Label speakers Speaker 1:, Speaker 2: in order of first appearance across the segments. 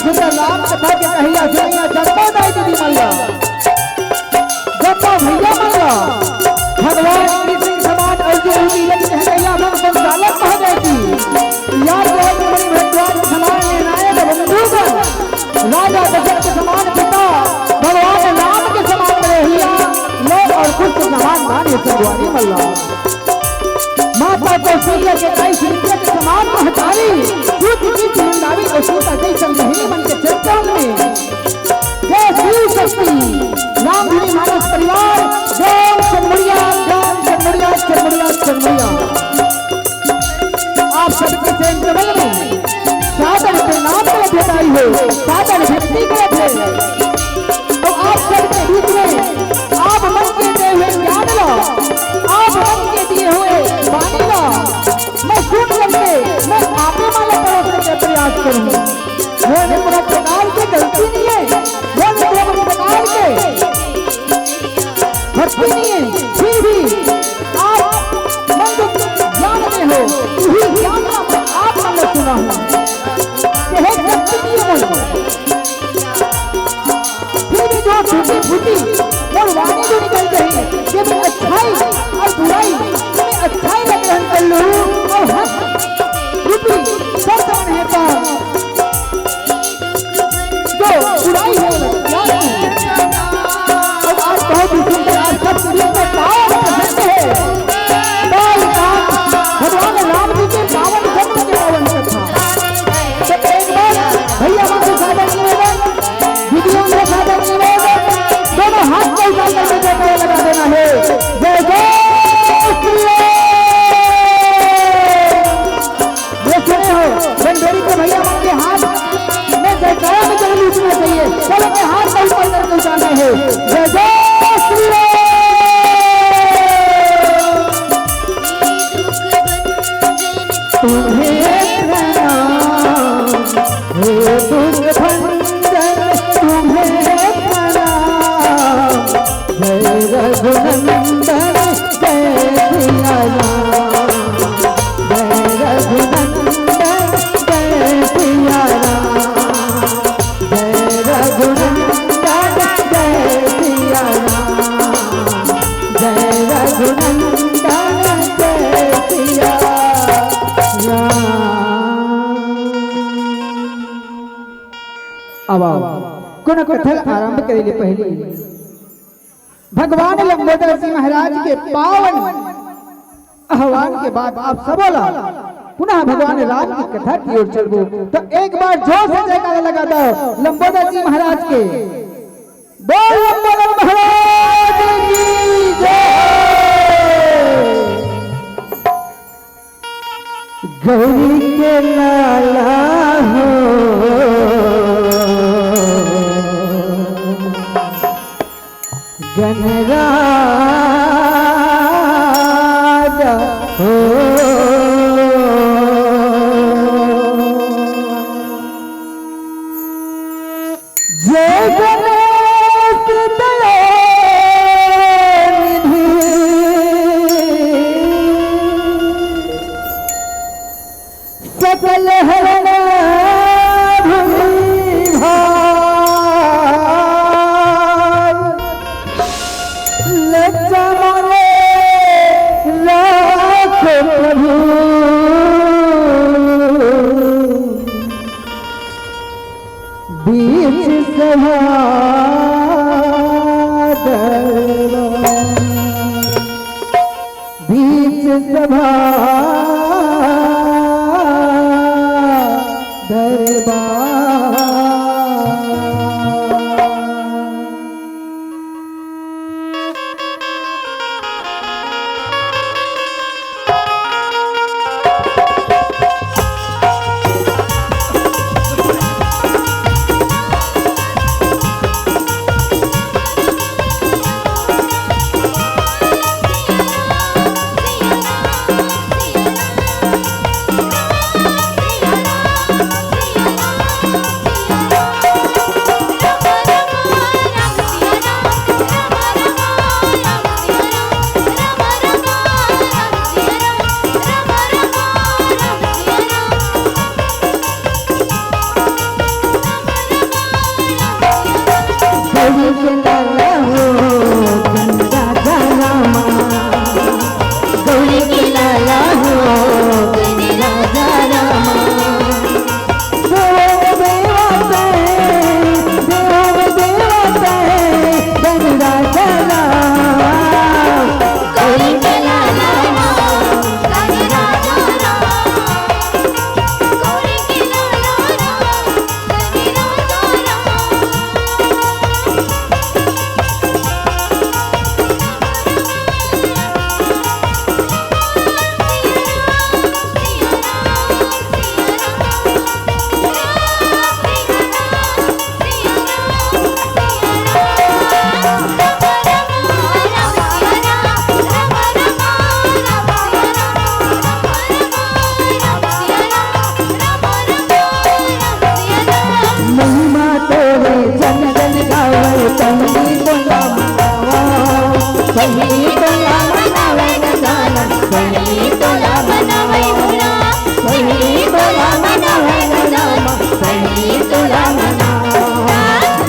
Speaker 1: सुंदर राम कथा के कहिया सुनिया जम्बो दाई दीदी मल्ला जम्बो भैया मल्ला भगवान कृष्ण समान अर्जुन की लगी है कहिया मन संचालक महोदय की याद रहे बड़ी भगवान समान नायक बंधुगण राजा दशरथ के समान पिता भगवान राम के समान रहिया लो और कुछ समान माने भगवानी मल्ला माता कौशल्या के कई श्रीकृष्ण के समान महतारी सूत की चुनंदावी और सूता कई संगहिनी मन के चर्चाओं में जय श्री शक्ति रामधुनी मानस परिवार जय चरमुड़िया आप सबके से इंटरवल में साधन के नाम पर भेटाई हो साधन भक्ति करे थे तो आप सबके बीच में आप मन के दिए हुए ज्ञान लो आप मन के दिए हुए वाणी लो मैं सुन करके मैं आपे माला परोसने का प्रयास करूंगा वो निम्न प्रकार की गलती नहीं है वो निम्न प्रकार के भक्ति नहीं है फिर भी आप मन को ज्ञान में हो यही ज्ञान आप मैंने सुना हूँ यह भक्ति नहीं है फिर भी जो फूटी फूटी और वाणी जो निकल रही ये मैं अच्छाई और बुराई मैं अच्छाई का ग्रहण कर लूँ और हंस रूपी सब कौन है कौन जो बुराई है और आज बहुत ही सुंदर आज सब शरीर में पावन प्रसन्न है भगवान राम जी के पावन जन्म के पावन कथा तो एक बार भैया से साधन निवेदन दीदियों से साधन निवेदन दोनों हाथ को उठा करके जयकारा लगा देना है जय जय श्री राम। ये सुने हो बनबेरी के भैया के हाथ में जयकारा में जरूर उठना चाहिए चलो के हाथ को ऊपर करके उठाना है जय जय श्री राम। तुम्हें प्रणाम हे दुख भंजन तुम्हें प्रणाम जय रघुनंदन जय सिया राम जय रघुनंदन जय सिया राम जय रघुनंदन जय सिया राम जय रघुनंदन जय सिया अब कोन कथा आरंभ करेले पहले भगवान लंबोदर जी महाराज के पावन आह्वान के बाद आप सबोला पुनः भगवान राम की कथा की ओर चलबो तो एक बार जोर से जयकारा लगा दो लंबोदर जी महाराज के बोल लंबोदर महाराज की जय। गौरी के लाला हो गणराज हो जय गणेश दया निधि सकल हरण बीच सभा तोला मनावे गजानन पहली तोला मनावे होरा पहली तोला मनावे गजानन पहली तोला मनावा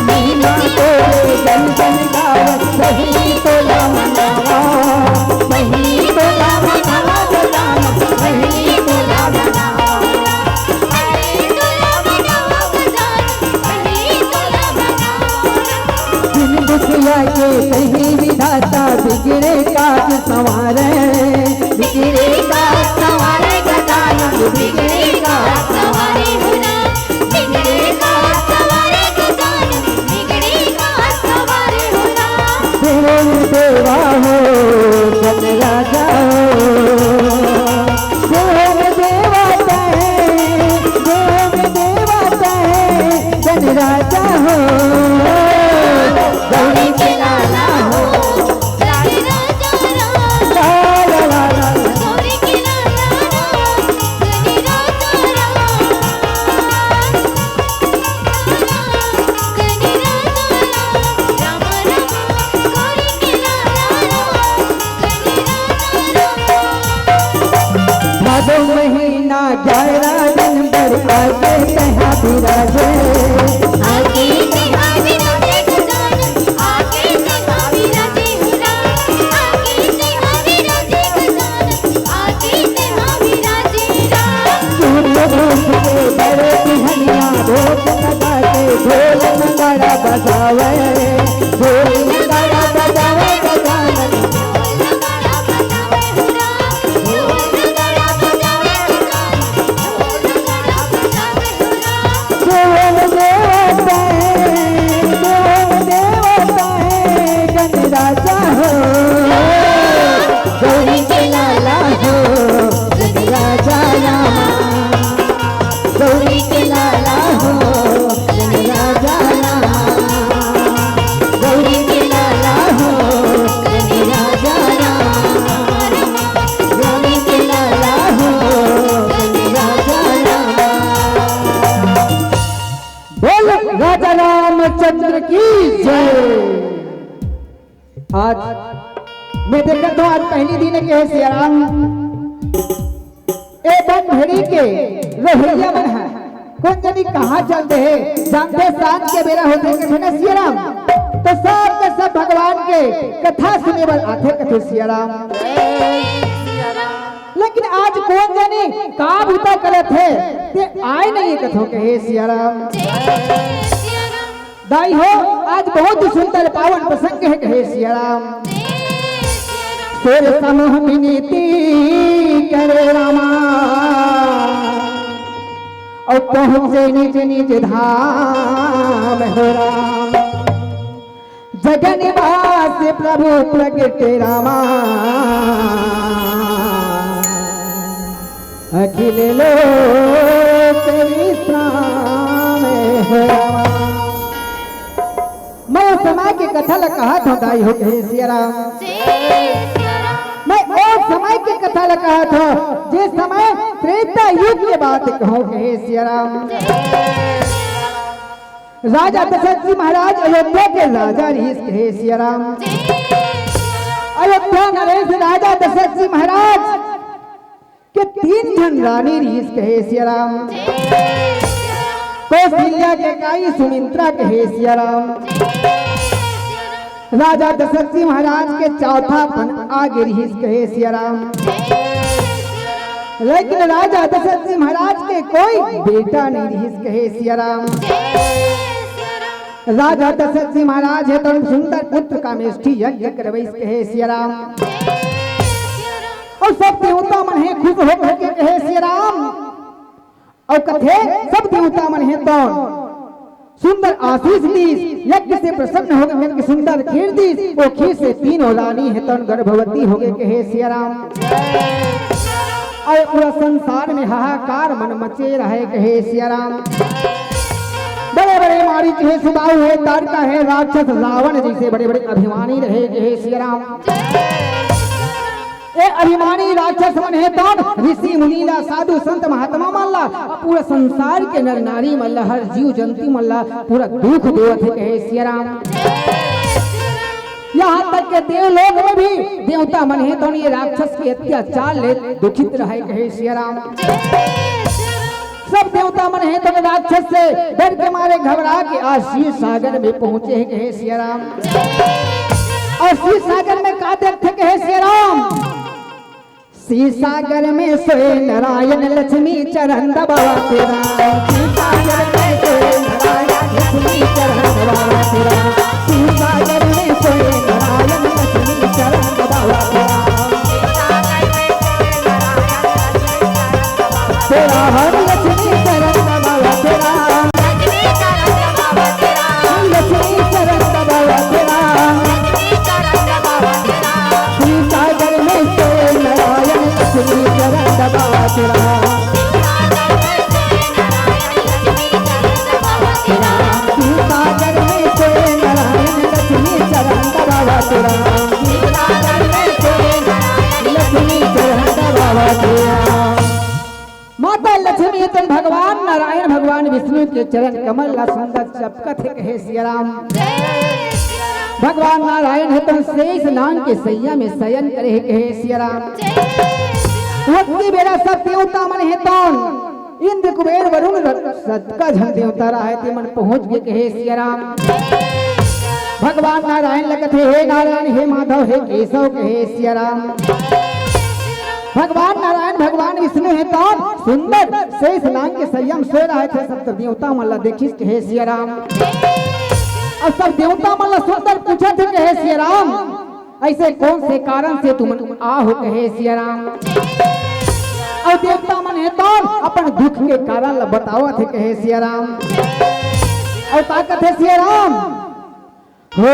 Speaker 1: मीना तोले जन जन गावे पहली तोला मनावा पहली तोला मनावा गजानन पहली तोला मनावा दुखिया के कहीं विधाता बिगड़े काज संवारे बिगड़े काज संवारे गजानन बिगड़े काज संवारे होना बिगड़े काज संवारे गजानन बिगड़े काज संवारे होना देव देवा हो जग राजा हो देव देवता है देव देवता है जन राजा हो गौरी के लाला हो राधे राजा राम गौरी के लाला राम गौरी राजा राम गौरी राजा राम राम गौरी के लाला राम गौरी राजा राम भादो महीना 11 दिन पर आगे कहाँ विराजे आगे कहाँ विराजे बड़े बिहनिया भोग लगा के ढोल नगाड़ा बजावे ढोल नगाड़ा बजावे गजानन ढोल देवता है गण राजा हो गौरी के लाला हो गण राजा राम गौरी के लाला हो गण राजा राम गौरी के लाला हो गण राजा राम गौरी के लाला हो गण राजा राम बोल राजा रामचंद्र की जय। आज मैं देखा तो आज पहली दिन के है सिया राम ए बन भेड़ी के रोहिया मन है कौन जानी कहाँ चलते हैं जानते सांझ के बेरा होते कथे ना सिया राम तो सब के सब भगवान के कथा सुने वाल आते कथे सिया राम लेकिन आज कौन जानी कहाँ भूता करत है ते आए नहीं कथों के हे सिया राम दाई हो आज बहुत सुंदर पावन प्रसंग है कहे सिया राम तेरे समूह विनीति करे रामा और पहुँचे निज निज धाम हो राम जगन निवास प्रभु प्रगटे रामा अखिल लोक विश्राम हो रामा। मैं समय की कथा ल कहा था दाई हो कहे सिया राम मैं और समय की कथा ल कहा था जिस समय त्रेता युग के बात कहो कहे सिया राम राजा दशरथ जी महाराज अयोध्या के राजा रहीस कहे सिया राम अयोध्या नरेश राजा दशरथ जी महाराज के 3 जन रानी रहीस कहे सिया राम कौशल्या के काई सुमित्रा कहे सिया राम राजा दशरथ जी महाराज के चौथा पन आगे रहीस कहे सिया राम लेकिन राजा दशरथ जी महाराज के कोई बेटा नहीं रहीस कहे सिया राम राजा दशरथ जी महाराज है तो सुंदर पुत्र का मेष्ठी यज्ञ करवैस कहे सिया राम और सब देवता मन है खुश होकर के कहे सिया राम और कथे सब देवता मन है तो सुंदर आशीष दीस यज्ञ से प्रसन्न हो गए सुंदर खीर दीस वो खीर से 3 रानी है तो गर्भवती हो गए कहे सिया राम और पूरा संसार में हाहाकार मन मचे रहे कहे सिया राम बड़े बड़े मारीच है सुबाहु है तारका है राक्षस रावण जैसे बड़े बड़े अभिमानी रहे कहे सिया राम ए अभिमानी राक्षस मन है तो ऋषि मुनीला साधु संत महात्मा मल्ला पूरा संसार के नर नारी मल्ला हर जीव जंतु मल्ला पूरा दुख देवत है कहे सिया राम यहाँ तक के देवलोक में भी देवता मन है तो ये राक्षस के अत्याचार ले दुखित रहे कहे सिया राम। सब देवता मन है तो राक्षस से डर के मारे घबरा के आज क्षीर सागर में पहुंचे हैं कहे सिया राम। और क्षीर सागर में का देखते कहे सिया राम। क्षीर सागर में सोए नारायण लक्ष्मी चरण दबावा तेरा। क्षीर सागर में सोए नारायण लक्ष्मी चरण दबावा तेरा। क्षीर सागर में सोए नारायण लक्ष्मी चरण दबावा तेरा। तेरा हर लक्ष्मी चरण दबावा तेरा। लक्ष्मी चरण दबावा तेरा। क्षीर सागर में सोए नारायण लक्ष्मी चरण दबावा तेरा। क्षीर सागर में सोए नारायण लक्ष्मी चरण दबावा तेरा। लक्ष्मी चरण दबावा तेरा। माता लक्ष्मी तुम भगवान नारायण भगवान विष्णु के चरण कमल ला सुंदर चपकत है कहे सिया राम। भगवान नारायण है तुम शेष नाग के सैया में शयन करे है कहे सिया राम। भक्ति बेरा सब देवता मन है तो इंद्र कुबेर वरुण सतका झन देवता रहा है मन पहुंच गए कहे सिया राम। भगवान नारायण लगत है हे नारायण हे माधव हे केशव कहे सिया राम। भगवान नारायण भगवान विष्णु है तो सुंदर शेष नाग के संयम सो रहे थे सब देवता मल्ला देखिस कहे सिया राम। और सब देवता मल्ला सुंदर पूछा थे कहे सिया राम ऐसे कौन से कारण से तुम आहो कहे सिया राम। और देवता मन है तो अपन दुख के कारण ला बतावा थे कहे सिया राम। और ताकत है सिया राम हो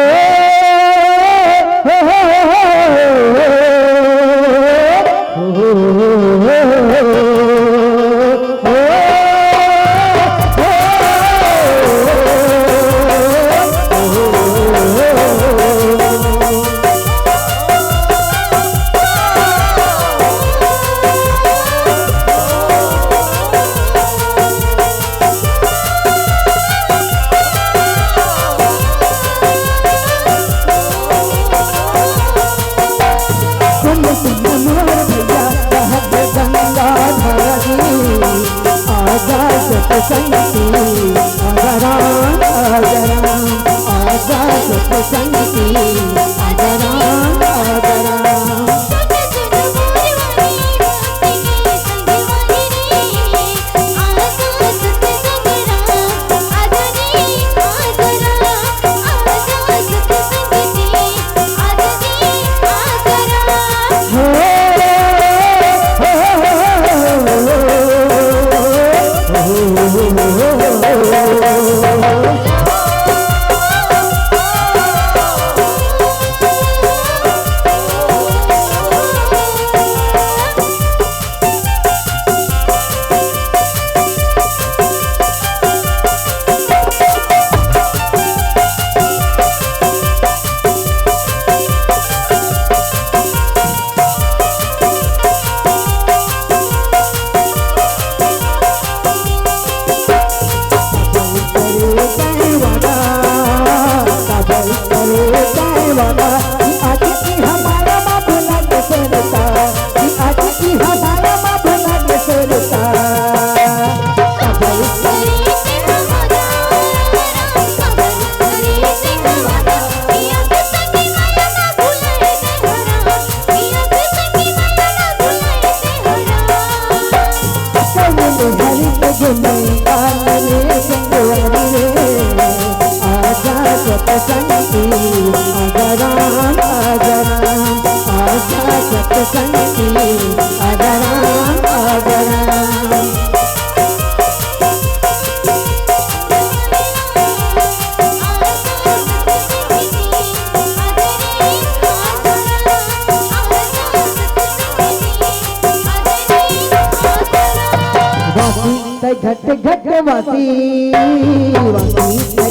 Speaker 1: घट घट वासी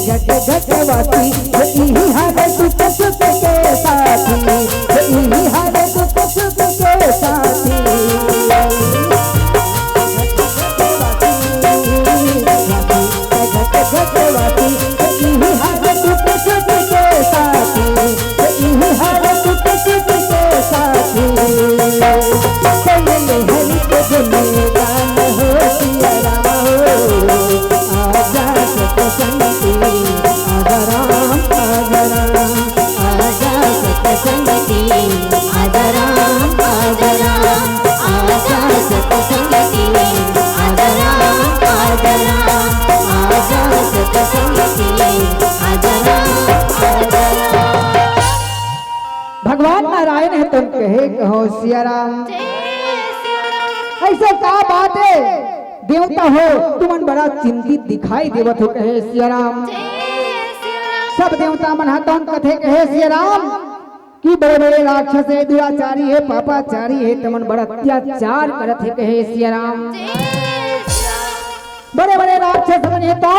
Speaker 1: घट घट वासी यही हर सुख सुख के साथी यही हर सुख सुख के साथी घट घट वासी यही हर सुख सुख के साथी यही सिया राम। ऐसा क्या बात है देवता हो तुमन बड़ा चिंतित दिखाई देवत हो कहे सिया राम। सब देवता मन हतन कथे कहे सिया राम कि बड़े बड़े राक्षस है, दुराचारी है, पापाचारी है, तमन बड़ा अत्याचार करत है कहे सिया राम। बड़े बड़े राक्षस बने तो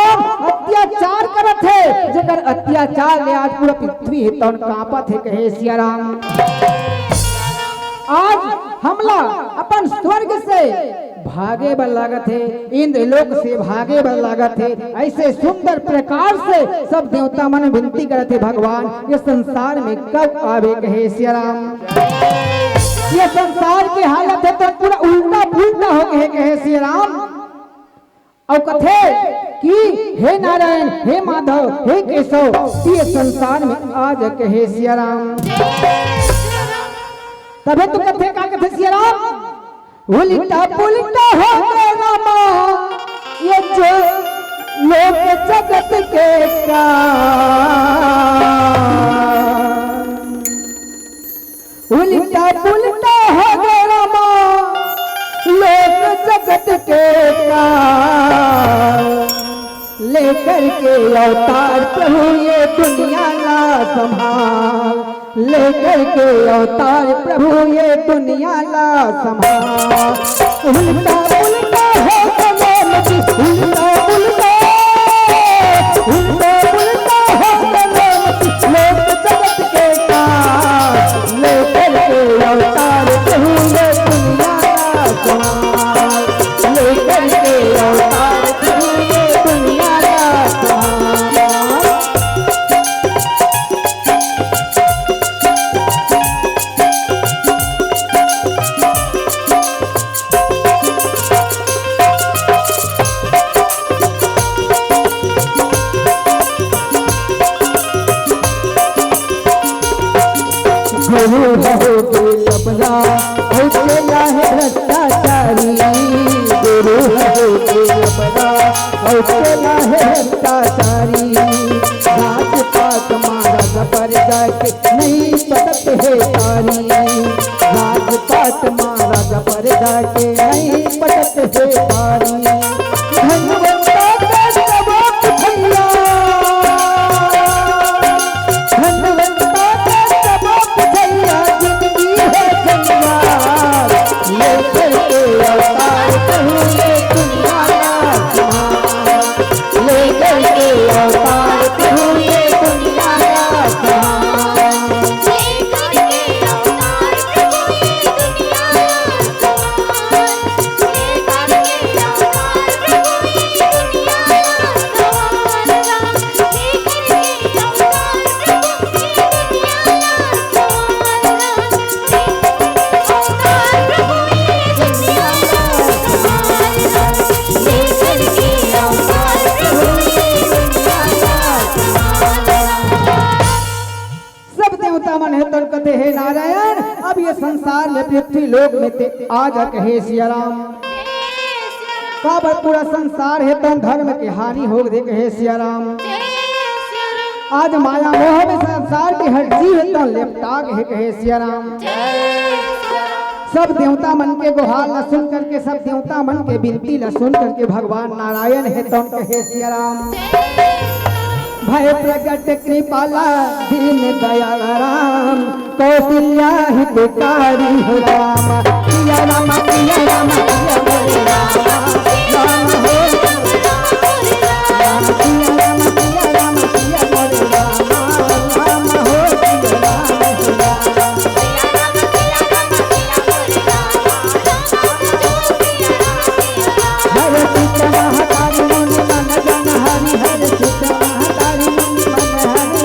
Speaker 1: अत्याचार करत है, जेकर अत्याचार ले आज पूरा पृथ्वी है तौन कांपत है कहे सिया राम। आज हमला अपन स्वर्ग से भागे बल लागत है, इंद्र लोक से भागे बल लागत है। ऐसे सुंदर प्रकार से सब देवता मन विनती करते भगवान ये संसार में कब आवे कहे सिया राम। ये संसार की हालत है तो पूरा उल्टा पुल्टा हो गए कहे सिया राम। और कथे कि हे नारायण, हे माधव, हे केशव ये संसार में आज कहे सिया राम। तबे तो कथे का कथे सिया राम उल्टा पुल्टा हो गए रामा ये जो लोक जगत के का। उल्टा पुल्टा हो गए रामा लोक जगत के का। लेकर के अवतार प्रभु ये दुनिया ना संभाल, लेकर के अवतार प्रभु ये दुनिया ना संभाल। उल्टा उल्टा हो गए नदी, उल्टा उल्टा उल्टा उल्टा हो गए नदी लोक जगत के का। लेकर के अवतार प्रभु ये दुनिया ना संभाल, लेकर के अवतार प्रभु ये दुनिया ना संभाल। गुरु हो के अपना चला है भ्रष्टाचारी, गुरु हो के अपना चला है भ्रष्टाचारी। राजपाट महाराजा पर जाके नहीं पटक है तारी, राजपाट महाराजा पर जाके नहीं पटक है तारी। धन्यवंता का जवाब भैया, धन्यवंता का जवाब भैया जिंदगी है जंजाल। लेकर के अवतार प्रभु ये दुनिया ना संभाल, लेकर के अवतार प्रभु ये दुनिया ना संभाल।
Speaker 2: लेकर के अवतार प्रभु ये दुनिया ना संभाल, लेकर के अवतार प्रभु ये दुनिया ना संभाल। लेकर के अवतार प्रभु ये दुनिया ना संभाल, अवतार प्रभु ये दुनिया ना संभाल। लेकर के अवतार प्रभु ये दुनिया ना संभाल।
Speaker 1: सब देवता मन है तन कथे हे नारायण अब ये संसार में पृथ्वी लोक में ते आज कहे सिया राम। का पूरा संसार है तन धर्म की हानि हो गई कहे सिया राम। आज माया मोह में संसार की हर जीव है तो लेपटा के कहे सिया राम। सब देवता मन के गुहार न सुन करके, सब देवता मन के विनती न सुन करके भगवान नारायण है तो कहे सिया राम। भय प्रकट कृपाला दीन दयाल राम, कौशल्या हितकारी हो राम। सिया राम सिया राम सिया बोले राम, राम हो राम। सिया राम सिया राम सिया बोले राम, राम हो सिया राम हो राम। हर चित महाकारी मुनि मन जन हरि, हर चित महाकारी मुनि मन हरि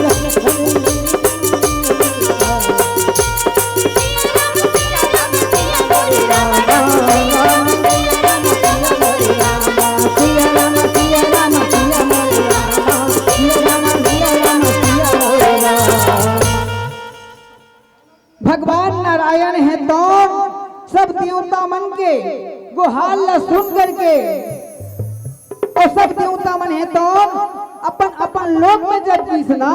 Speaker 1: भगवान नारायण है तो सब देवता मन के गुहार ला सुन करके और सब देवता मन है तो अपन अपन लोक में जब किसना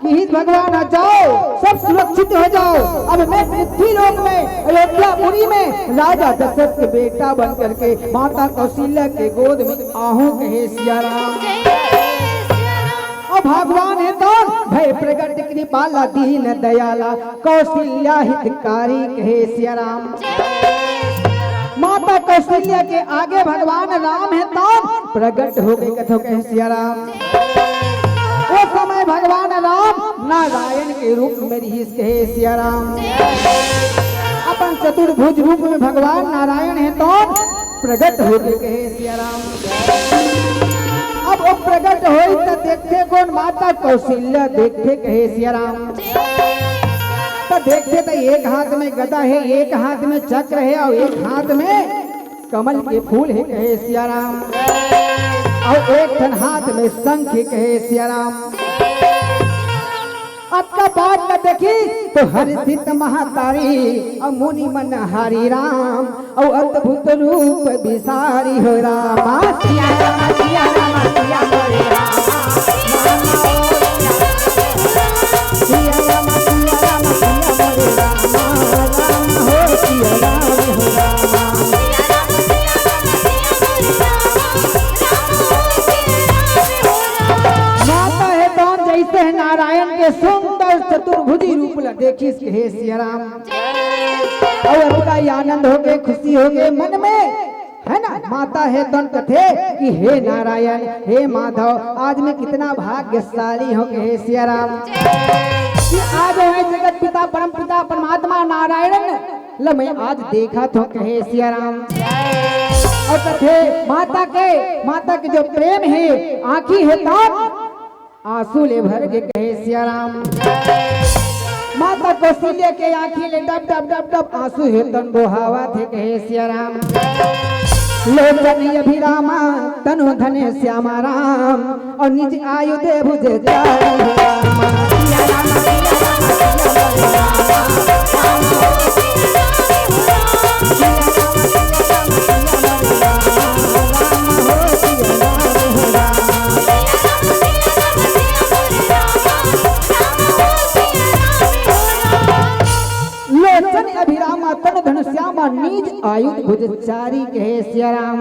Speaker 1: कि हे भगवान आ जाओ, सब सुरक्षित हो जाओ। अब मैं पृथ्वी लोक में अयोध्यापुरी में राजा दशरथ के बेटा बन करके माता कौशल्या के गोद में आहूं कहे सिया राम। और भगवान है तो भय प्रगट कृपाला दीन दयाला कौशल्या हितकारी कहे सिया राम। माता कौशल्या के आगे भगवान राम है तो प्रगट हो गए कथो कहे सिया राम। उस समय भगवान राम नारायण के रूप में रही कहे सिया राम। अपन चतुर्भुज रूप में भगवान नारायण है तो प्रगट हो गए कहे सिया राम। अब वो प्रगट हो तो देखते कौन माता कौशल्या देखते कहे सिया राम। तो देखते तो एक हाथ में गदा है, एक हाथ में चक्र है और एक हाथ में कमल के फूल है कहे सिया राम। और एक धन हाथ में शंख है कहे सिया राम। अब का बात न देखी तो हर्षित महातारी और मुनि मन हरि राम और अद्भुत रूप विसारी हो रामा। सिया रामा सिया रामा सिया मोरे रामा। सिया रामा सिया रामा सिया मोरे रामा। राम हो सिया राम हो रामा। माता है तो जैसे है नारायण के सुंदर चतुर्भुजी रूप देखी हे सिया राम। और बड़ा आनंद हो गए, खुशी हो गए मन में, है ना। माता है तो कथे कि हे नारायण हे माधव आज मैं कितना भाग्यशाली हो गए हे सिया राम कि आज है जगत पिता परम पिता परमात्मा नारायण ल मैं आज देखा तो कहे सिया राम। और कथे माता के जो प्रेम है आंखी है तो आंसू ले भर के कहे सिया राम। माता कौशल्या के आंखी ले डब डब डब डब आंसू है तन बोहावा थे कहे सिया राम। लोचन अभिरामा तनु धने श्यामा राम और निज आयु दे भुजे चारि रामा। सिया रामा सिया रामा सिया अभिरामा तन धन श्यामा निज आयु भुज चारि कहे सिया राम।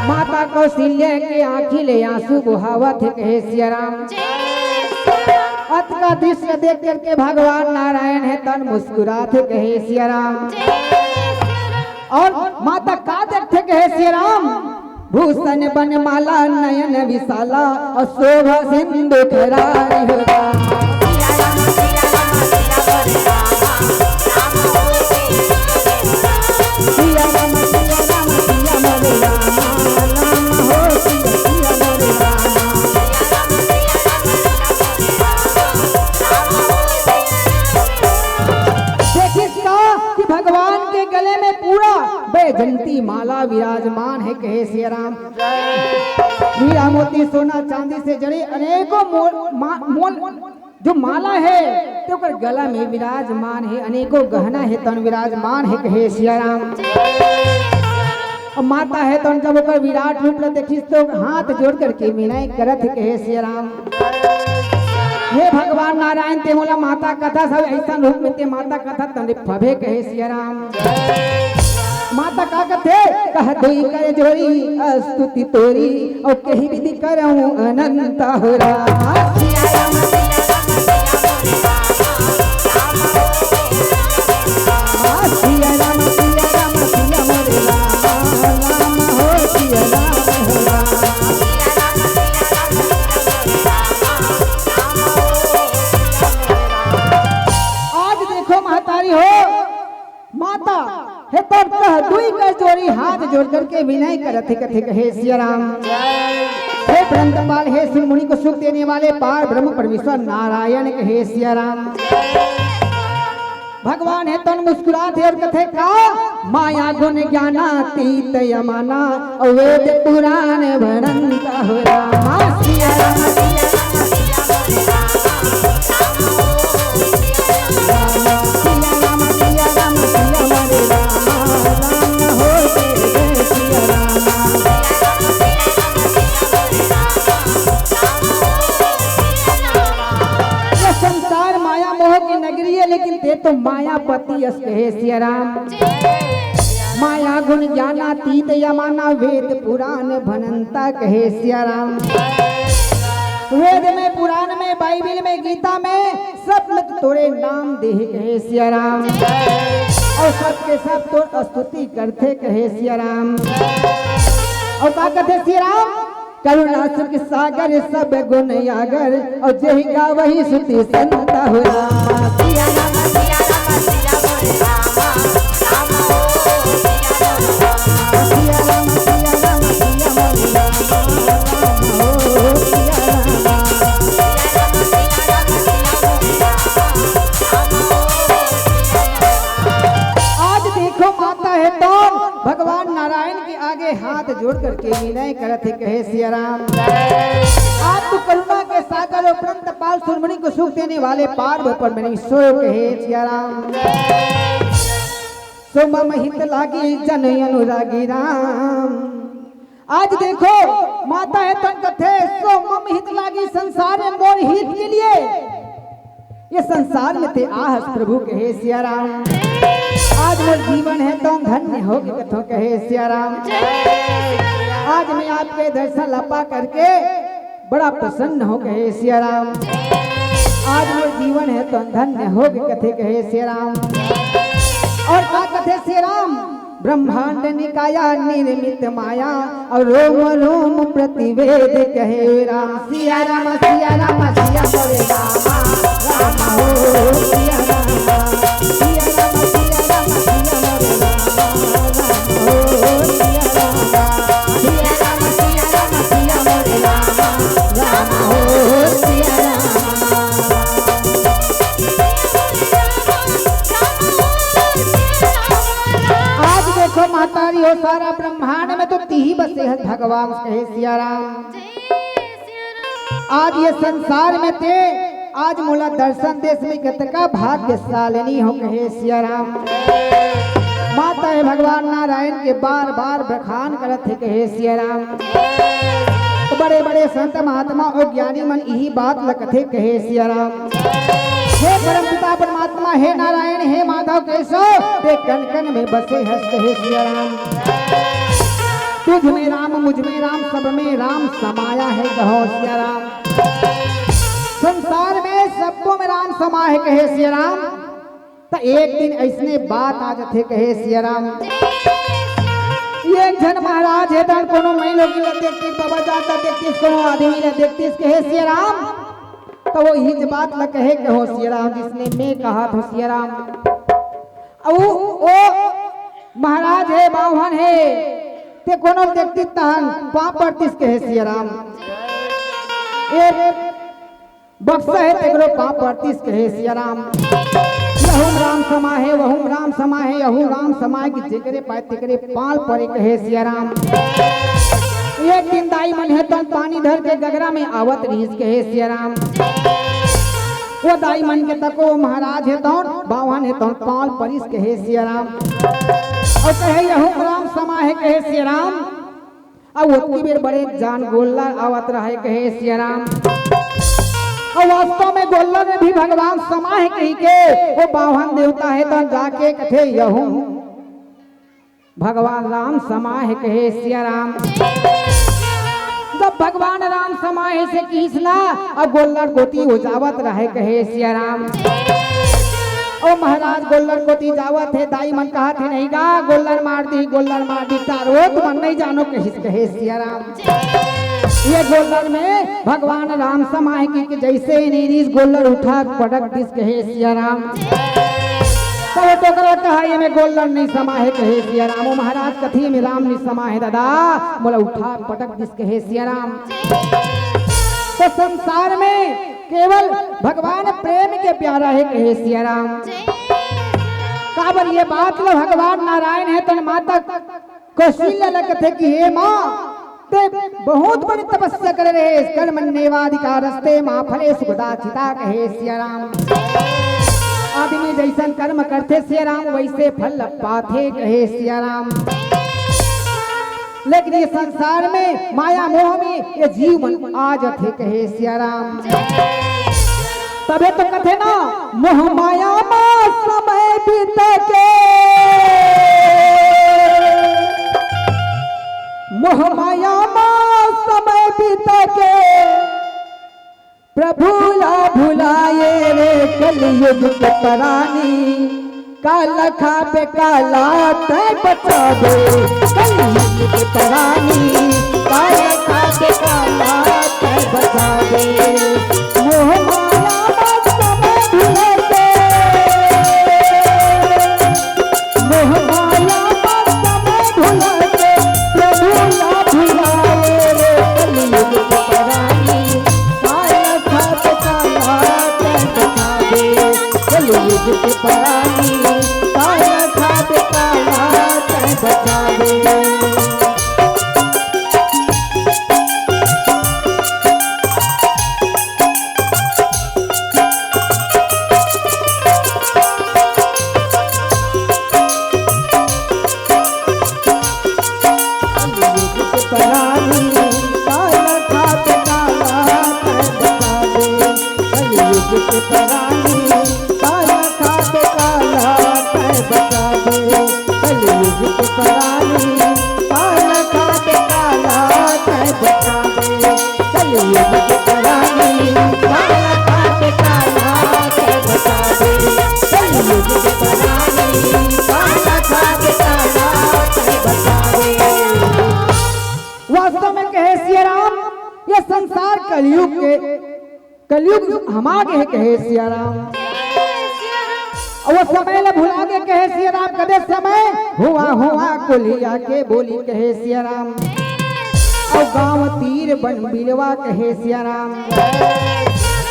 Speaker 1: माता कौशल्या के आंखी ले आंसू बहावत कहे सिया राम। अत का दृश्य देख करके भगवान नारायण है तन मुस्कुराते कहे सिया राम। और माता का देखते कहे सिया राम। भूषण बनमाला नयन विशाला और शोभा सिंधु खरारी हो राम। सिया राम सिया राम सिया मोरे रामा। राम हो सिया सिया मोरे रामा। देखिएगा कि भगवान के गले में पूरा बैजंती माला विराजमान है कहे सिया राम। हीरा मोती सोना चांदी से जड़े अनेकों मोल जो माला है तो कर गला में विराजमान है, अनेकों गहना है तन विराजमान है कहे सिया राम। और माता है तो जब ओकर विराट रूप देखी तो हाथ जोड़ करके विनय करत कहे सिया राम। हे भगवान नारायण ते मोला माता कथा सब ऐसा रूप में ते माता कथा तने फभे कहे सिया राम। माता का कथे कह दुई कर जोरी स्तुति तोरी और कहीं विधि करऊं अनंत हो राम। सिया राम सिया राम सिया राम सिया मोरे रामा। राम हो सिया राम हो रामा। आज देखो महतारी हो माता हे तो कह दुई कर जोड़ी हाथ जोड़ करके विनय करत कथे कहे सिया राम। हे ब्रह्मपाल हे सुन मुनि को सुख देने वाले पार ब्रह्म परमेश्वर नारायण कहे सिया राम। भगवान है तन मुस्कुराते और कथे का माया गुण ज्ञानातीत यमाना और वेद पुराण भरंता हो रामा। सिया राम सिया राम सिया राम सिया राम सिया मोरे रामा। राम हो सिया रामा। माया गुण ज्ञानातीत यमाना वेद पुराण भनंता कहे सिया राम। वेद में, पुराण में, बाइबिल में, गीता में सब में तोरे नाम दे कहे सिया राम। और सब के सब तो स्तुति करते कहे सिया राम। और क्या कहते सिया राम? करुणा सुख सागर सब गुण यागर और जही गा वही सुति संत हो राम।
Speaker 2: सिया राम सिया राम सिया मोरे रामा रामा ओ सिया राम।
Speaker 1: सिया राम सिया राम सिया मोरे राम राम हो सिया राम। आज देखो माता है तो भगवान नारायण के आगे हाथ जोड़ करके विनय करते कहे सिया राम। आप तो करुणा के सागर और प्रंत पाल सुरमणि को सुख देने वाले पार्व पर मैंने सो कहे सिया राम। सो मम हित लागी जन अनुरागी राम। आज देखो माता है तन कथे सो मम हित लागी संसार में मोर हित के लिए ये संसार में थे आहस प्रभु कहे सिया राम। आज मोर जीवन है तो धन्य हो के कथो कहे सिया राम। आज मैं आपके दर्शन लपा करके बड़ा प्रसन्न हो कहे सिया राम। आज मोर जीवन है तो धन्य हो के कथे कहे सिया राम। और क्या कथे सिया राम? ब्रह्मांड निकाया निर्मित माया और रोम रोम प्रतिवेद कहे राम। सिया राम सिया राम सिया मोरे रामा रामा हो सिया राम। सिया राम सिया राम सिया मोरे रामा रामा हो सिया राम। सिया राम सिया राम सिया मोरे रामा रामा हो सिया राम। आज देखो मातारी हो सारा ब्रह्मांड में तो ती ही बसे है भगवान कहे सिया राम। आज ये संसार में थे आज मोला दर्शन देश में कितका भाग्यशालिनी हो कहे सिया राम। माता है भगवान नारायण के बार बार बखान करत है कहे सिया राम। तो बड़े बड़े संत महात्मा और ज्ञानी मन यही बात लकथे कहे सिया राम। हे परमपिता परमात्मा हे नारायण हे माधव कैसो ते कण कण में बसे हंस कहे सिया राम। तुझ में राम मुझ में राम सब में राम समाया है कहो सिया राम। संसार में सबको में राम समा है कहे सिया राम। तो एक दिन ऐसने बात आ जाते कहे सिया राम। एक जन महाराज है तन कोनो मैं लोग देखते बाबा जाता देखते कोनो आदमी ने देखते कहे सिया राम। तो वो हिज बात ल कहे कहो सिया राम जिसने मैं कहा था सिया राम। ओ महाराज है बावन है ते कोनो देखती तहन पाप पड़तीस कहे सिया राम। एक बक्सा है तेगरो पाप पड़तीस कहे सिया राम। यहूं राम समा है वहूं राम समा है यहूं राम समाए कि जेकरे पाए तेकरे पाल पड़े कहे सिया राम। एक दिन दाई मन है तो पानी धर के गगरा में आवत रहीस कहे सिया राम। वो दाई मन के तको महाराज है तो बावन है तो पाल परिस कहे सिया राम। और कहे यहूं राम समा है कहे सिया राम। अब उतनी बेर बड़े जान गोल्ला आवत रहे कहे सिया राम। और वास्तव में गोल्ला में भी भगवान समा है कही के वो बावन देवता है तो जाके कथे यहूं भगवान राम समा है कहे सिया राम। जब भगवान राम समाए से किसना अब गोल्लर गोती हो जावत रहे कहे सिया राम। ओ महाराज गोल्लर गोती जावत है दाई मन कहा थे नहीं गा गोल्लर मार दी तारो तुम नहीं जानो कहे सिया राम। ये गोल्लर में भगवान राम समाए की जैसे नीरीस गोल्लर उठा पटक दिस कहे सिया राम। तो टोकरा कहा ये में गोल्लर नहीं समा है कहे सिया राम। महाराज कथी में राम नहीं समा है दादा मोला उठा पटक दिस कहे सिया राम। तो संसार में केवल भगवान प्रेम के प्यारा है कहे सिया राम। काबर ये बात लो भगवान नारायण है तन माता कौशल्या लगते कि हे माँ ते बहुत बड़ी तपस्या कर रहे कर्मण्येवाधिकारस्ते माँ फले सुखदाचिता कहे सिया राम। आदमी जैसन कर्म करते सिया राम वैसे फल पाते कहे सिया राम। लेकिन ये संसार में माया मोह में ये जीव मन आ जाते कहे सिया राम। तबे तो कथे ना मोह माया में समय बीत के, मोह माया में समय बीत के, प्रभु ला भुलाए रे कलयुग के प्राणी, काला खा पे काला तय बचा दे कलयुग के प्राणी, काला खा पे काला तय बचा दे। मोह माया में समय भुला के, मोह माया में समय भुला के, प्रभु ला भुलाए रे कलयुग के प्राणी, काला खा पे काला तय बचा दे कलयुग के प्राणी, काला खा पे काला तय बचा दे। वास्तव में कहे सिया राम, ये संसार कलयुग के, कलयुग हमारे कहे सिया राम, और वो समय ले भुला के कहे सिया राम, कदे समय हुआ हुआ कोलिया के बोली कहे सिया राम, और गांव तीर बन बिलवा कहे सिया राम,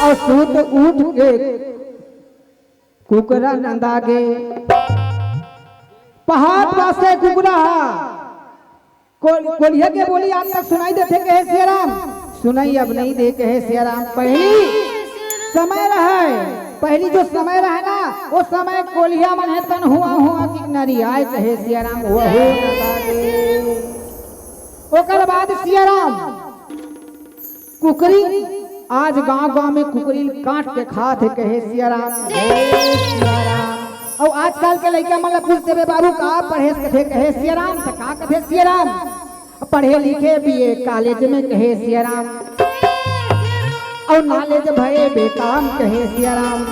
Speaker 1: और सूत उठ के कुकरा नंदागे, पहाड़ पासे कुकरा कोलिया के बोली आज तक सुनाई देते कहे सिया राम, सुनाई अब नहीं दे कहे सिया राम। पहली समय रहे, पहली जो समय रहे ना, वो समय कोलिया मन है तन हुआ हुआ कि नरी आए कहे सिया राम, वो हो ओकर बाद सिया राम कुकरी, आज गांव गांव में कुकरी काट के खाते कहे सिया राम, सिया राम। और आजकल के लड़का मतलब पूछते बे बाबू का पढ़े कथे कहे सिया राम, तो का कथे सिया राम, पढ़े लिखे बीए कॉलेज में कहे सिया राम, और नॉलेज भये बेकाम कहे सिया राम,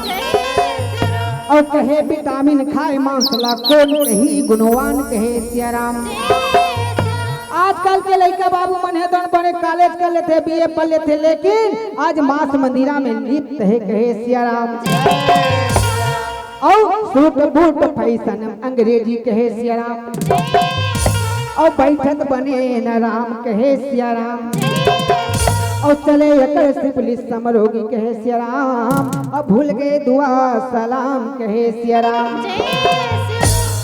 Speaker 1: और कहे विटामिन खाए मांसला कौन कही गुणवान कहे सिया राम। आजकल के लड़का बाबू मन है तो बड़े कॉलेज कर लेते बीए पढ़ लेते, लेकिन आज मांस मंदिरा में लिप्त है कहे सिया राम, और सूट बूट फैशन अंग्रेजी कहे सिया राम, और बैठक बने न राम कहे सिया राम, और चले अकर सिफलिस समरोगी कहे सिया राम, और भूल गए दुआ सलाम कहे सिया राम।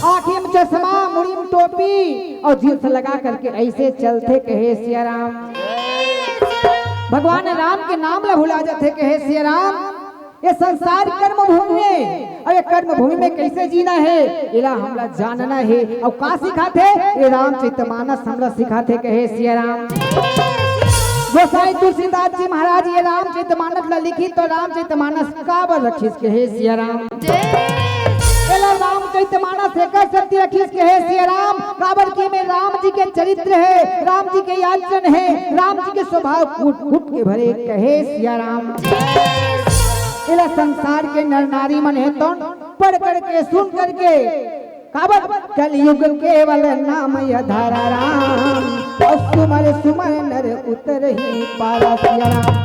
Speaker 1: आँखी में चश्मा मुड़ी में टोपी और जींस लगा करके ऐसे चलते कहे सिया राम, भगवान राम के नाम ला भुला जाते कहे सिया राम। ये संसार कर्म भूमि है, और ये कर्म भूमि में कैसे जीना है इला हमला जानना है, और का सिखाते ये रामचरितमानस हमला सिखाते कहे सिया राम। गोसाई तुलसीदास जी महाराज ये रामचरितमानस ला लिखी, तो रामचरितमानस काबर रखिस कहे सिया राम, रामचरितमानस एकर सत्य रखिस कहे सिया राम, काबर की में राम जी के चरित्र है, राम जी के आचरण है, राम जी के स्वभाव कूट कूट के भरे कहे सिया राम। इला संसार के नर नारी मन है तो पढ़ करके सुन करके काबर कलयुग केवल नाम यधारा राम, और सुमर सुमर नर उतर ही पारा सिया राम।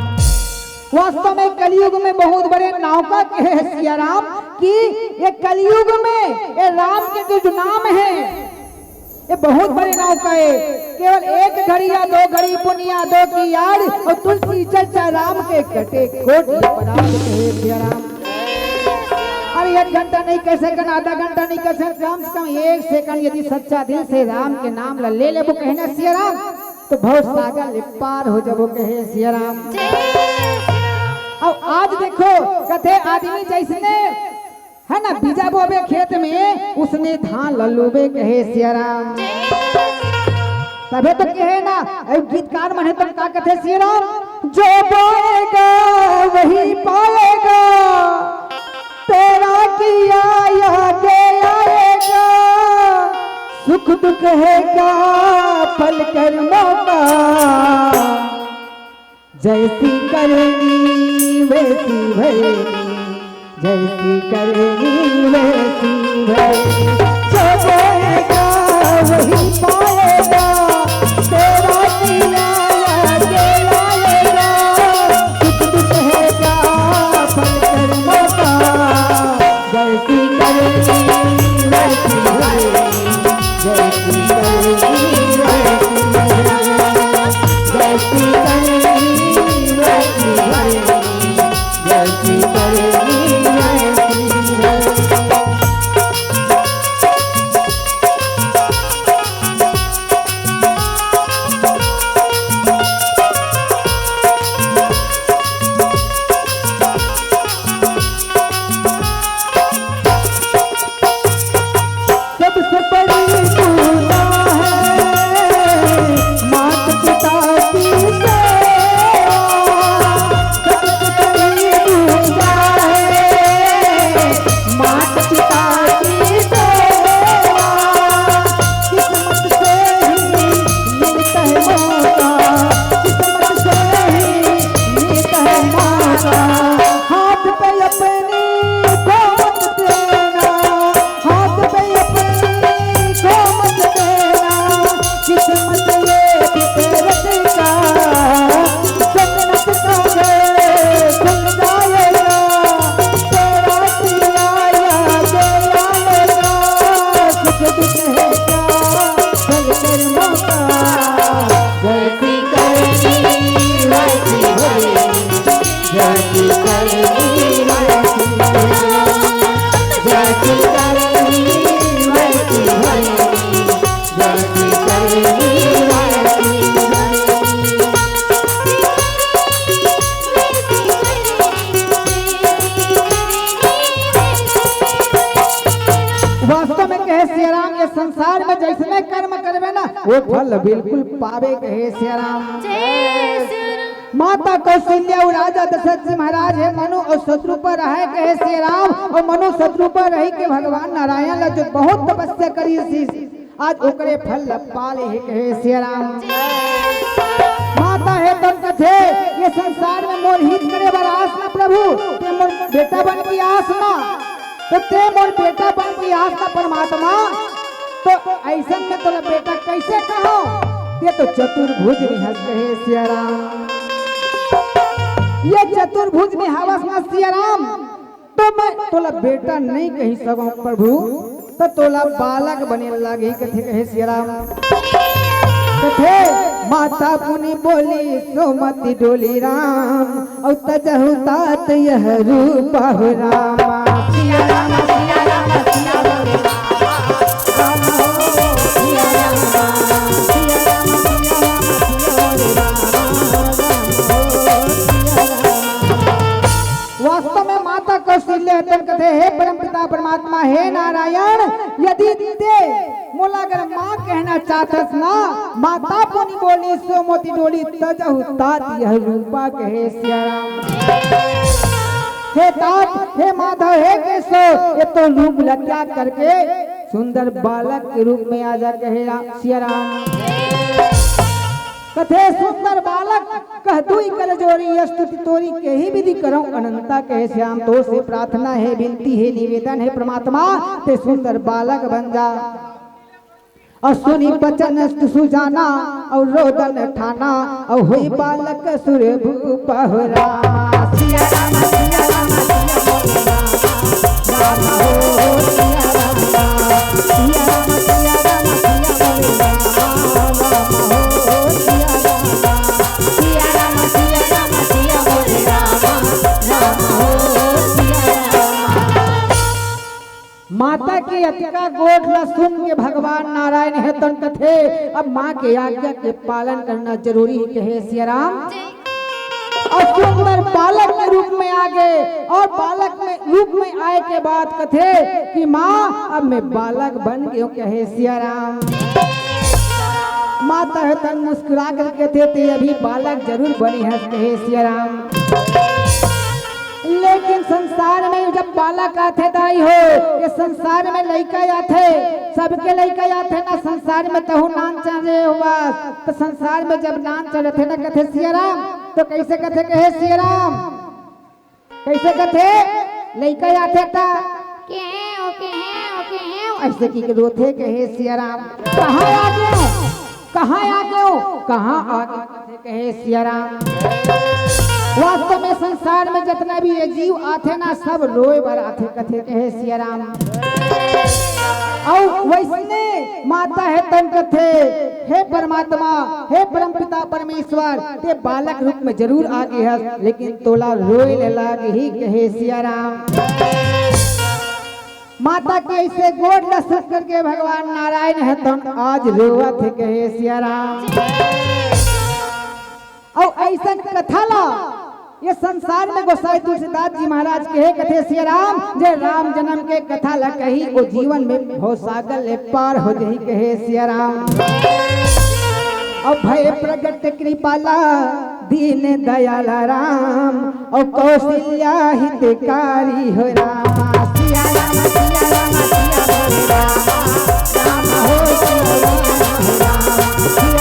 Speaker 1: वास्तव में कलयुग में बहुत बड़े नौका कहे सिया राम, कि ये कलयुग में ये राम के जो नाम है ये बहुत बड़े नौका है, केवल एक घड़ी या दो घड़ी पुनिया दो की याद, और तुलसी चर्चा राम के कटे कोटि परात कहे सिया राम। अरे 1 घंटा नहीं कह सकन, आधा घंटा नहीं कह सकन, कम से कम 1 सेकंड यदि सच्चा दिल से राम के नाम ला ले लेबो कहना सिया राम, तो बहुत सागर ले पार हो जाबो कहे सिया राम। और आज देखो कथे आदमी जैसने है ना बीजा बोबे खेत में उसने धान लल्लूबे कहे सिया राम, तबे तो कहे ना गीतकार मन है तो का कथे सिया राम, जो बोएगा वही पाएगा, तेरा किया आगे आएगा, सुख दुख है क्या फल कर्मों का, जैसी करनी वैसी भरेगी, जैसी करनी वैसी भरेगी, जो बोएगा वही पाएगा, तेरा किया आगे आएगा, सुख दुख है क्या फल कर्मों का, जैसी करनी वैसी भरेगी, जैसी करनी वैसी भरेगी, जैसी करनी वैसी भरेगी, जैसी करनी वैसी भरेगी। सबसे बड़ी पूजा है माता पिता की सेवा, सबसे बड़ी पूजा है माता पिता की सेवा, किस्मत से ही मिलता है मौका, किस्मत से ही मिलता है मौका, हाथ पे अपनी को मत देना, हाथ पे अपनी को मत देना, किस्मत ये फितरत का जन्नत का घर खुल जाएगा, तेरा किया आगे आएगा, सुख दुख है क्या फल कर्मों का, जैसी करनी वैसी भरेगी, जैसी करनी वैसी भरेगी, जैसी करनी वैसी भरेगी, जैसी करनी वैसी भरेगी। वास्तव में कहे सिया राम, ये संसार में जैसने कर्म करवे ना वो फल बिल्कुल पावे, कहे सिया राम। माता कौशल्या और राजा दशरथ जी महाराज है मनु और शत्रु पर रहे, कहे सिया राम, और मनु शत्रु पर रही के भगवान नारायण ला जो बहुत तपस्या करी थी, आज ओकरे फल पाले है, कहे सिया राम। माता है तन कथे ये संसार में मोर हित करे बर आस ना प्रभु, ते मोर बेटा बन की आस ना, तो ते मोर बेटा बन की आस ना परमात्मा, तो ऐसा में तोला बेटा कैसे कहो, ये तो चतुर्भुज निहस, कहे सिया राम। ये चतुर्भुज में हवस न सिया राम, तो मैं तोला बेटा नहीं कही सकूं प्रभु, तो तोला बालक बने लागे, कथे कहे सिया राम। कथे माता पुनि बोली सोमति डोली राम, और तजहु तात यह रूप हो रामा, सिया राम सिया राम सिया राम राम हो सिया राम, सिया राम सिया राम वास्तव में माता कौशल्या कथे हे परम पिता परमात्मा हे नारायण, यदि ते मोला अगर माँ कहना चाहतस ना, माता पुनि बोली सो मोती डोली तजहु तात यह रूपा, कहे सिया राम। हे तात हे माधव हे केशव, ये तो रूप लत्या करके सुंदर बालक के रूप में आ जा, कहे सिया राम। कथे सुंदर बालक कह दुई कर जोरी स्तुति तोरी के ही विधि करो अनंता, कहे श्याम तो से प्रार्थना है विनती है निवेदन है परमात्मा, ते सुंदर बालक बन जा, और सुनी बचन सुजाना और रोदन ठाना, और हुई बालक सुर भूप हो रामा, सिया राम सिया राम सिया राम हो सिया राम, सिया राम सिया राम सिया राम हो सिया राम, सिया राम सिया राम सिया राम हो सिया राम। माता की अतिका गोठ ला सुन के भगवान नारायण है तन कथे, अब माँ के आज्ञा के पालन करना जरूरी है, कहे सिया राम। और सुंदर बालक के रूप में आ गए, और बालक में रूप में आए के बाद कथे कि माँ अब मैं बालक बन गया, कहे सिया राम। माता है तन मुस्कुरा कर कहते थे अभी बालक जरूर बनी है कहे सिया राम। लेकिन संसार में जब बालक आते दाई हो ये संसार में लड़का आते सबके लड़का आते ना संसार में तहु नान चल रहे हुआ तो संसार में जब नान चल रहे ना कथे सिया राम तो कैसे कथे कहे सिया राम कैसे कथे लड़का आते था ऐसे की रोते कहे सिया राम कहाँ आ गए कहाँ आ गए कहाँ आ गए कहे सिया राम। वास्तव में संसार में जितना भी ये जीव आते ना सब रोए बर आते कथे कहे सिया राम। और वैसने माता है तन कथे हे परमात्मा हे परमपिता परमेश्वर ते बालक रूप में जरूर आगे है लेकिन तोला रोए लागे ही कहे सिया राम। माता के ऐसे गोद लसन करके भगवान नारायण है तन आज रोवत है कहे सिया राम। और ऐसा कथा ला ये संसार में गोसाई तुलसीदास जी महाराज के कथे सिया राम जे राम जन्म के कथा ला कही वो जीवन में भव सागर ले पार हो जही कहे सिया राम। और भय प्रगट कृपाला दीन दयाला राम और कौशल्या हितकारी हो रामा सिया राम सिया राम सिया राम हो सिया राम सिया राम सिया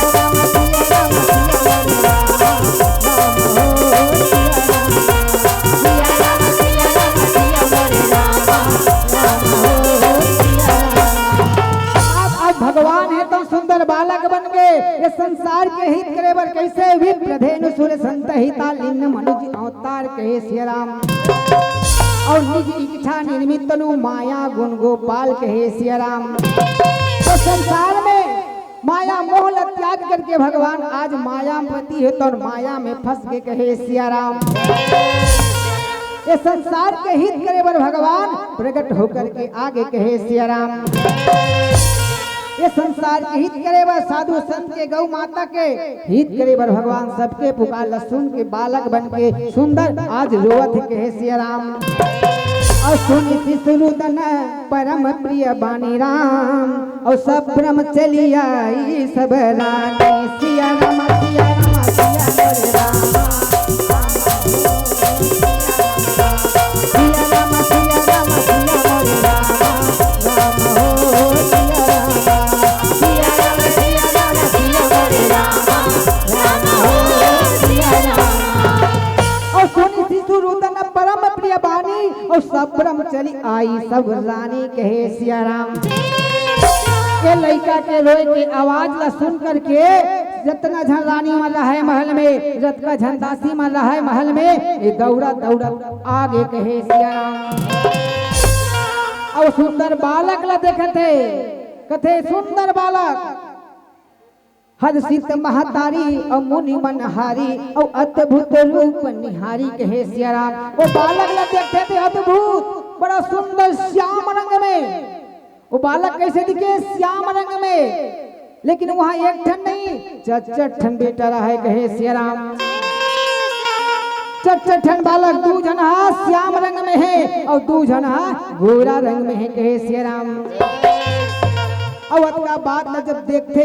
Speaker 1: भगवान है तो सुंदर बालक बन गए ये संसार के हित करे बर कैसे भी प्रधेनु सुर संत हिता लिन्न मनुज अवतार कहे सिया राम। और निज इच्छा निर्मित तनु माया गुण गोपाल कहे सिया राम। तो संसार में माया मोह त्याग करके भगवान आज माया पति है तो माया में फंस के कहे सिया राम। ये संसार के हित करे बर भगवान प्रकट होकर के आगे कहे सिया राम। ये संसार के हित करे बर साधु संत के गौ माता के हित करे बर भगवान सबके पुकार सुन के बालक बन के सुंदर आज रोवत कहे सिया राम। और सुनि सुरुदन परम प्रिय बानी राम और सब ब्रह्म चली आई सब रानी सिया राम सिया राम सिया राम सिया राम सिया राम सिया राम हो सिया राम सिया राम सिया राम सिया राम हो सिया राम। और सुनि सुरुदन परम प्रिय बानी और सब ब्रह्म चली आई सब रानी कहे सिया राम। के लड़का के रोए की आवाज ला सुन करके जितना झन रानी मन रहा महल में जितना झन दासी मन रहा महल में ये दौड़ा दौड़ा आगे कहे सिया राम। और सुंदर बालक ला देखते कथे सुंदर बालक हद सित महतारी और मुनि मनहारी और अद्भुत रूप निहारी कहे सिया राम। वो बालक ला देखते थे अद्भुत बड़ा सुंदर श्याम रंग में वो बालक कैसे दिखे श्याम रंग में लेकिन वहाँ एक ठन नहीं चर ठन बेटा रहा है कहे सिया राम। चर ठन बालक दू जना श्याम रंग में है और दू जना गोरा रंग में है कहे सिया राम। अवत का बात ला जब देखते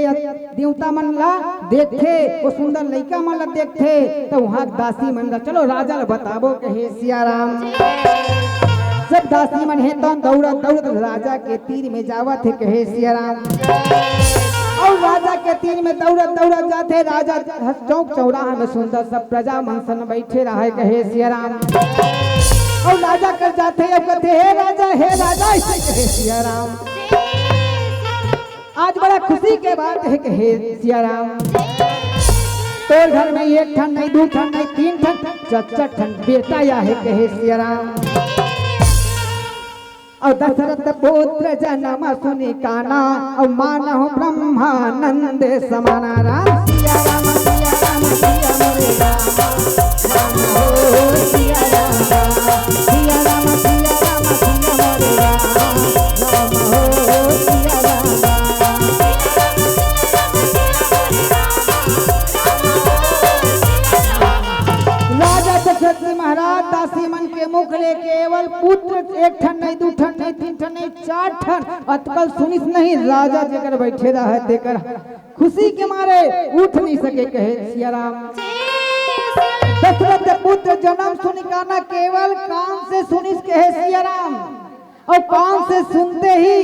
Speaker 1: देवता मन ला देखते वो सुंदर लड़का मन ला देखते तो वहाँ दासी मन ला चलो राजा ला बताबो कहे सिया राम। जब दासी मन है तो दौड़ा दौड़ राजा के तीर में जावत है कहे सिया राम। और राजा के तीर में दौड़ा दौड़ा जाते राजा चौक चौराहा में सुंदर सब प्रजा मन सन बैठे रहे कहे सिया राम। और राजा कर जाते अब कहते हे राजा कहे सिया राम। आज बड़ा खुशी के बात है कहे सिया राम। तो घर में एक ठन नहीं दो ठन नहीं तीन ठन चार ठन बेटा या है कहे सिया राम। और दशरथ पुत्र जन्म सुनि काना और मानव ब्रह्मानंद समाना राम सिया राम सिया राम सिया मोरे राम राम हो सिया राम सिया राम सिया राम सिया मोरे राम राम हो सिया राम। राजा दशरथ महाराज दासी मन के मुख ले केवल पुत्र एक ठन नहीं दो ठन नहीं तीन ठन नहीं चार ठन अतकल सुनिस नहीं राजा जेकर बैठे रहा है तेकर खुशी के मारे उठ नहीं सके कहे सिया राम। दशरथ पुत्र जन्म सुनिकाना केवल कान से सुनिस कहे सिया राम। और कान से सुनते ही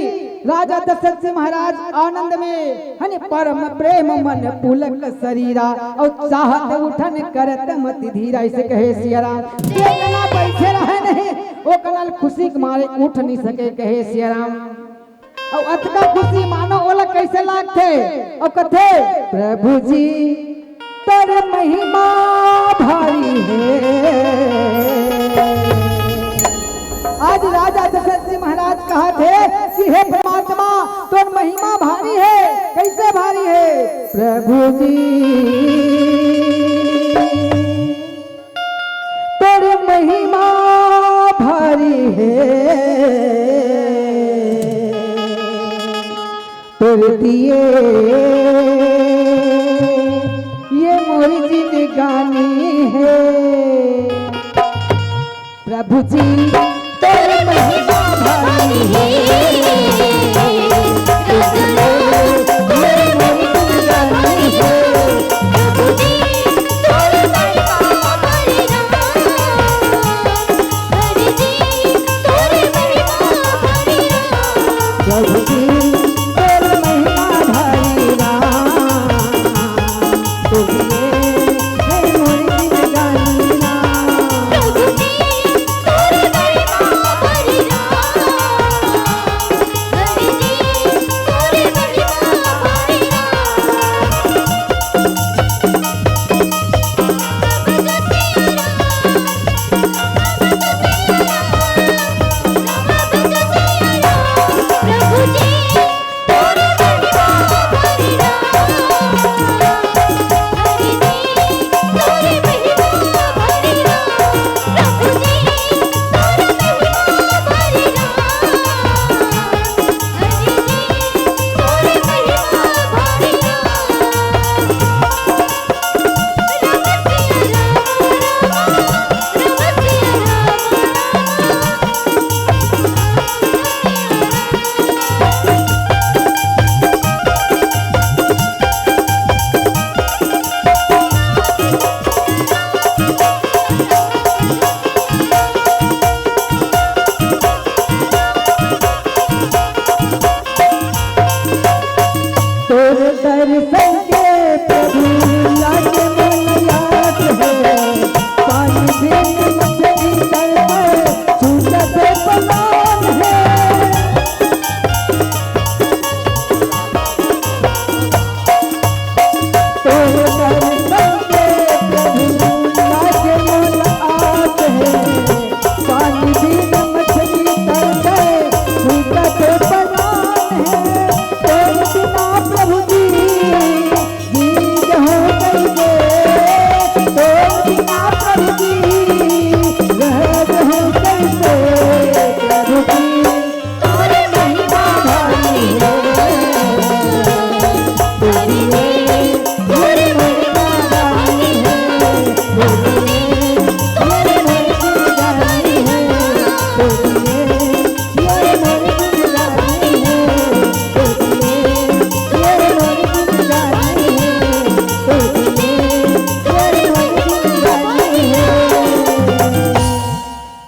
Speaker 1: राजा दशरथ जी महाराज आनंद में हने परम प्रेम मन पुलक शरीरा और चाहत उठन करत मति धीरा ऐसे कहे सिया राम। जे कना बैठे रहे नहीं वो कनाल खुशी के मारे उठ नहीं सके कहे सिया राम। और अतका खुशी मानो ओला कैसे लागते और कथे प्रभु जी तर महिमा भारी है। आज राजा दशरथ जी महाराज कहा थे कि हे परमात्मा तो महिमा भारी है। कैसे भारी है प्रभु जी तेरे महिमा भारी है। तेरे दिए ये मोरी जिंदगानी है। प्रभु जी तेरे महिमा भारी है।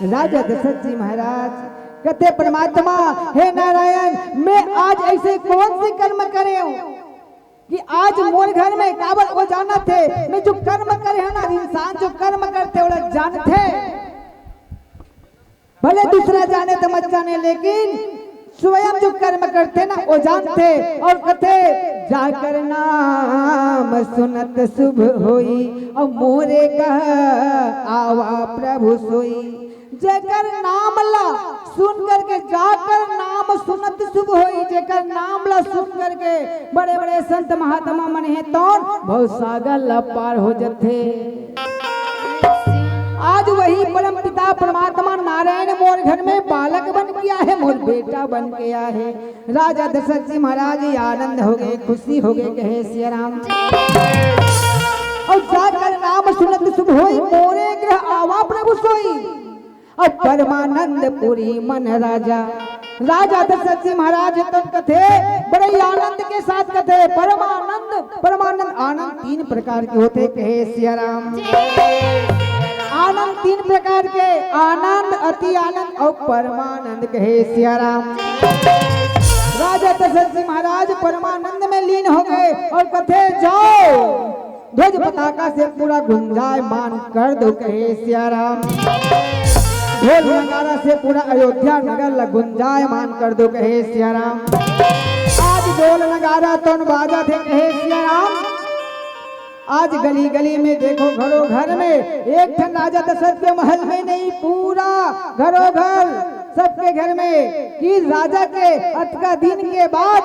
Speaker 1: राजा दशरथ जी महाराज कहते परमात्मा हे नारायण मैं आज ऐसे कौन से कर्म करे हूँ कि आज मोर घर में काबल को जाना थे। मैं जो कर्म करे है ना इंसान जो कर्म करते वो जानते भले दूसरा जाने तो मत जाने लेकिन स्वयं जो कर्म करते ना वो जानते। और कहते जाकर नाम सुनत शुभ होई और मोरे कह आवा प्रभु सोई। जेकर नाम ला सुन करके जाकर नाम सुनत शुभ होई। जेकर नाम ला सुन करके बड़े बड़े संत महात्मा मन है तो बहुत सागर ला पार हो जाते। आज वही परम पिता परमात्मा नारायण मोर घर में बालक बन गया है, मोर बेटा बन गया है। राजा दशरथ जी महाराज आनंद हो गए, खुशी हो गए, कहे सिया राम। और जाकर नाम सुनत शुभ होई मोरे ग्रह आवा प्रभु सोई। और परमानंद पुरी मन राजा राजा दशरथ जी महाराज तन कथे बड़े आनंद के साथ कथे। परमानंद आनंद तीन प्रकार के होते कहे सिया राम। आनंद तीन प्रकार के, आनंद, अति आनंद और परमानंद कहे सिया राम। राजा दशरथ जी महाराज परमानंद में लीन हो गए और कथे जाओ ध्वज पताका से पूरा गुंजायमान कर दो कहे सिया राम। ढोल नगारा से पूरा अयोध्या नगर गुंजायमान कर दो कहे सिया राम। आज ढोल नगारा तो बाजा थे कहे सिया राम। आज गली गली में देखो, घरों घर में, एक ठन राजा दशरथ के महल में नहीं, पूरा घरों घर सबके घर में कि राजा के अत का दिन के बाद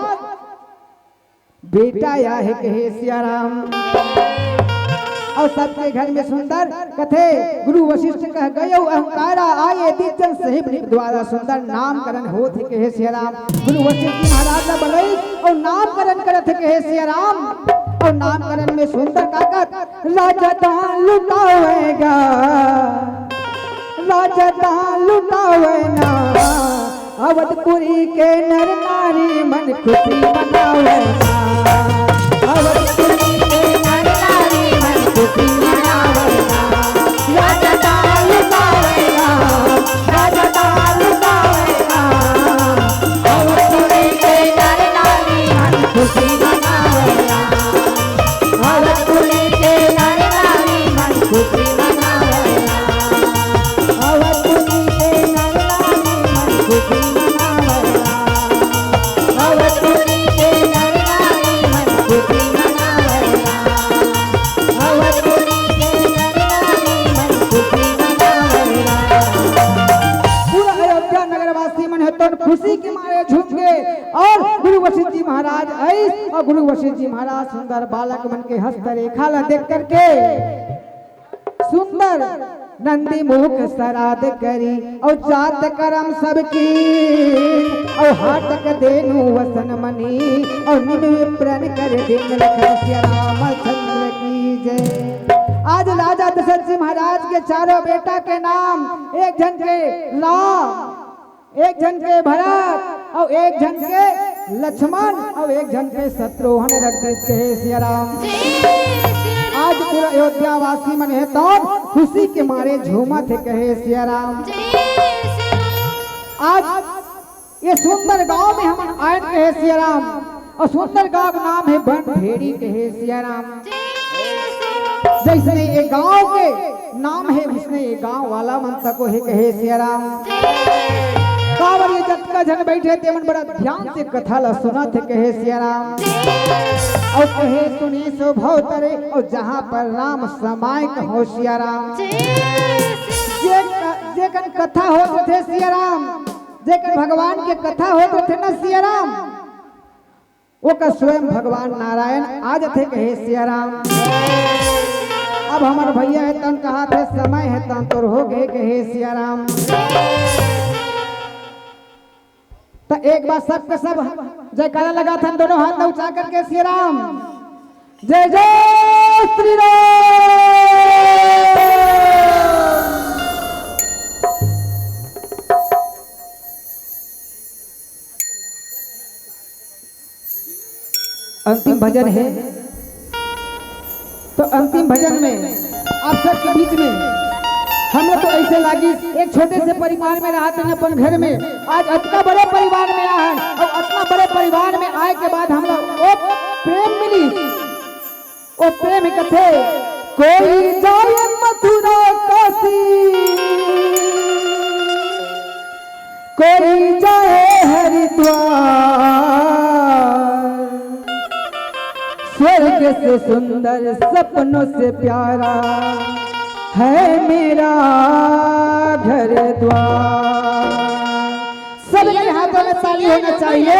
Speaker 1: बेटा आया है कहे सिया राम। और सबके घर में सुंदर कथे गुरु वशिष्ठ कह गए अहंकारा आए दिजन सहिब द्वारा सुंदर नामकरण होत कहे सिया राम। गुरु वशिष्ठ जी महाराज ने बोले और नामकरण करत कहे सिया राम। और नामकरण में सुंदर काकत राजा दान लुटावेगा, राजा दान लुटावेना, अवधपुरी के नर नारी मन खुशी मनावेना, अवधपुरी के नर नारी मन खुशी मनावेना। राजा दान लुटावेगा, राजा दान लुटावेगा, अवधपुरी के नर नारी मन खुशी मनावेना, अवधपुरी के नर नारी मन खुशी मनावेना, अवधपुरी के नर नारी मन खुशी मनावेना, अवधपुरी के नर नारी मन खुशी मनावेना, अवधपुरी के नर नारी मन खुशी मनावेना। पूरा अयोध्या नगरवासी मन है तो खुशी के मारे झूम गए। और गुरु वशिष्ठ जी महाराज आई और गुरु वशिष्ठ जी महाराज सुंदर बालक मन के हस्तरेखा ला देख करके सुंदर नंदी मुख सराद करी और जात करम सबकी और हाटक देनु वसन मनी और निम प्रण कर दिन लखन सिया रामचंद्र की जय। आज राजा दशरथ जी महाराज के चारों बेटा के नाम, एक जन के राम, एक जन के भरत और एक जन के लक्ष्मण और एक जन के शत्रुघ्न रख देते हैं सिया राम। आज पूरा अयोध्या वासी मन है तो खुशी के मारे झूमत है कहे सिया राम। आज ये सुंदर गांव में हम आए कहे सिया राम और सुंदर गांव का नाम है बन भेड़ी कहे सिया राम। जैसे ये गांव के नाम है उसने ये गांव वाला मनता को है कहे सिया राम। कावर ये जटका जन बैठे थे मन बड़ा ध्यान से कथा ला सुना थे कहे सिया राम। और कहे सुनी सो भवतरे और जहाँ पर राम समाय कहो सिया राम। जेकन कथा होते थे सिया राम, जेकन भगवान के कथा होते थे न सिया राम, वो का स्वयं भगवान नारायण आज थे कहे सिया राम। अब हमारे भैया है तन कहा थे समय है तन तो हो गए कहे सिया राम। तो एक बार सबके सब जयकारा लगा था दोनों हाथ में उठा करके सिया राम जय जय श्री राम। अंतिम भजन है तो अंतिम भजन में आप सबके बीच में हमें तो ऐसे लगी एक छोटे से परिवार में रहा था अपन घर में, आज इतना बड़े परिवार में आया है और इतना बड़े परिवार में आए के बाद हम लोग वो प्रेम मिली, वो प्रेम कथे कोई जाए मथुरा काशी, कोई जाए हरिद्वार, स्वर्ग से सुंदर सपनों से प्यारा है मेरा घर द्वार। सबके हाथों में ताली होना चाहिए।